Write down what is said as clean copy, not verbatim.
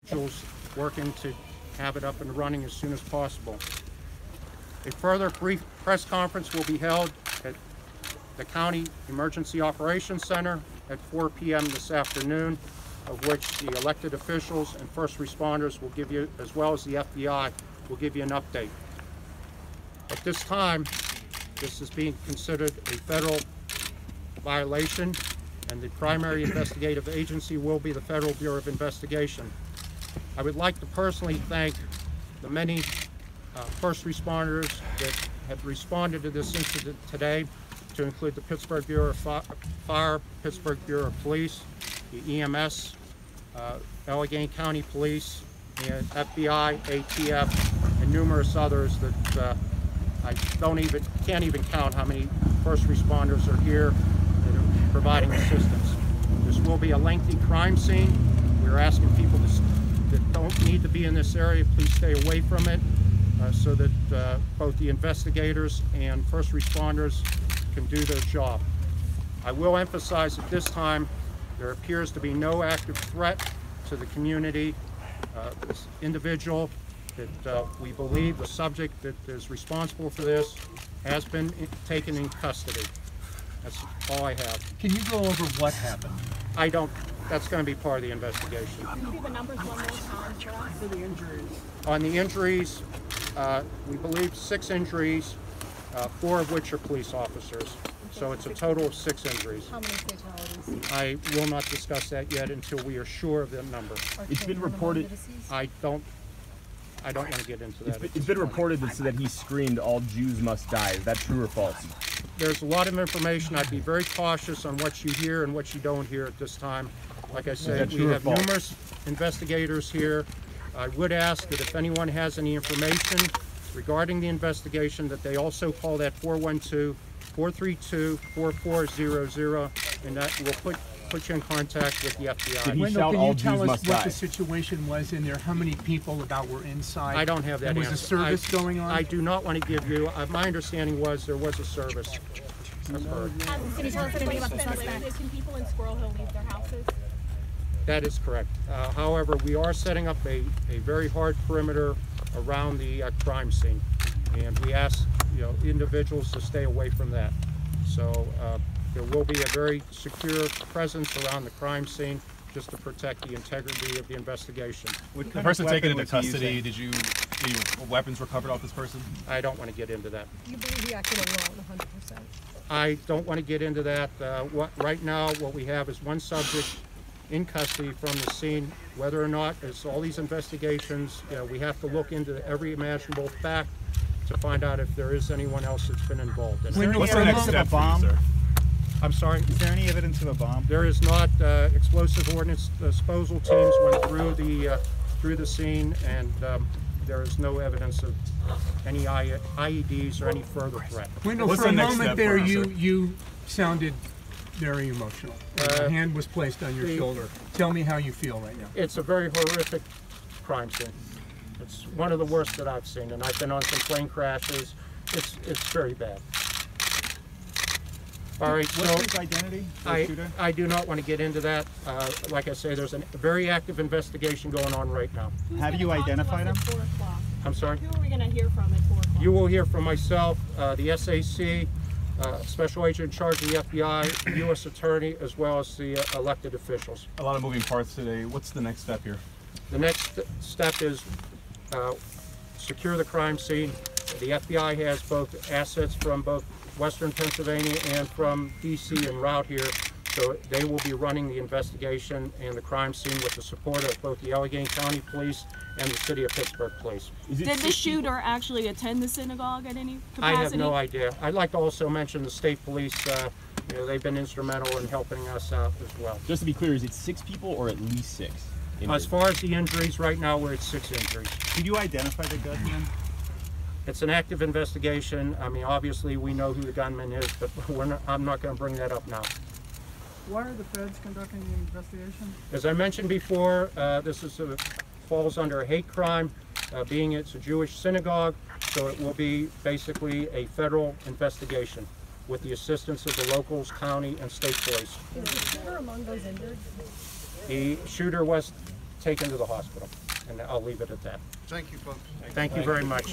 individuals working to have it up and running as soon as possible. A further brief press conference will be held at the County Emergency Operations Center at 4 p.m. this afternoon, of which the elected officials and first responders will give you, as well as the FBI, will give you an update. At this time, this is being considered a federal violation, and the primary investigative agency will be the Federal Bureau of Investigation. I would like to personally thank the many first responders that have responded to this incident today, to include the Pittsburgh Bureau of Fire, Pittsburgh Bureau of Police, the EMS, Allegheny County Police, and FBI, ATF, and numerous others that I can't even count how many first responders are here that are providing assistance. This will be a lengthy crime scene. We're asking people that don't need to be in this area, please stay away from it, so that both the investigators and first responders can do their job. I will emphasize at this time, there appears to be no active threat to the community. This individual that we believe, the subject that is responsible for this, has been taken in custody. That's all I have. Can you go over what happened? I don't. That's going to be part of the investigation. Can you give the numbers one more time for us? For the injuries. On the injuries, we believe 6 injuries, 4 of which are police officers. So it's a total of 6 injuries. How many fatalities? I will not discuss that yet until we are sure of the number. It's been reported. I don't want to get into that. It's been reported that he screamed, "All Jews must die." Is that true or false? There's a lot of information. I'd be very cautious on what you hear and what you don't hear at this time. Like I said, we have numerous investigators here. I would ask that if anyone has any information regarding the investigation, that they also call that 412-432-4400, and that will put you in contact with the FBI. Wendell, can you tell us what the situation was in there? How many people about were inside? I don't have that answer. Was a service going on? I do not want to give you, my understanding was there was a service. I've heard. Can you tell us anything about the suspect? Can people in Squirrel Hill leave their houses? That is correct. However, we are setting up a very hard perimeter around the crime scene, and we ask individuals to stay away from that. So there will be a very secure presence around the crime scene, just to protect the integrity of the investigation. With the person taken into custody, did weapons recovered off this person? I don't want to get into that. You believe he acted alone, 100%? I don't want to get into that. Right now, what we have is one subject in custody from the scene. Whether or not, as all these investigations, we have to look into every imaginable fact to find out if there is anyone else that's been involved. What's the next step for you, sir? I'm sorry? Is there any evidence of a bomb? There is not. Explosive ordnance disposal teams went through the scene, and there is no evidence of any IEDs or any further threat. Wendell, for a moment there, you sounded very emotional. Your hand was placed on your shoulder. Tell me how you feel right now. It's a very horrific crime scene. It's one of the worst that I've seen, and I've been on some plane crashes. It's very bad. All right, what's his identity? I do not want to get into that. Like I say, there's a very active investigation going on right now. Have you identified him? I'm sorry? Who are we going to hear from at 4 o'clock? You will hear from myself, the SAC, Special Agent in charge of the FBI, the U.S. Attorney, as well as the elected officials. A lot of moving parts today. What's the next step here? The next step is secure the crime scene. The FBI has both assets from both Western Pennsylvania and from D.C. en route here, so they will be running the investigation and the crime scene with the support of both the Allegheny County Police and the City of Pittsburgh Police. Did the shooter actually attend the synagogue at any capacity? I have no idea. I'd like to also mention the state police. They've been instrumental in helping us out as well. Just to be clear, is it 6 people or at least 6? As far as the injuries, right now we're at 6 injuries. Did you identify the gunman? It's an active investigation. I mean, obviously we know who the gunman is, but I'm not going to bring that up now. Why are the feds conducting the investigation? As I mentioned before, this falls under a hate crime, being it's a Jewish synagogue, so it will be basically a federal investigation with the assistance of the locals, county, and state police. Is the shooter among those injured? The shooter was taken to the hospital. And I'll leave it at that. Thank you, folks. Thank you very much.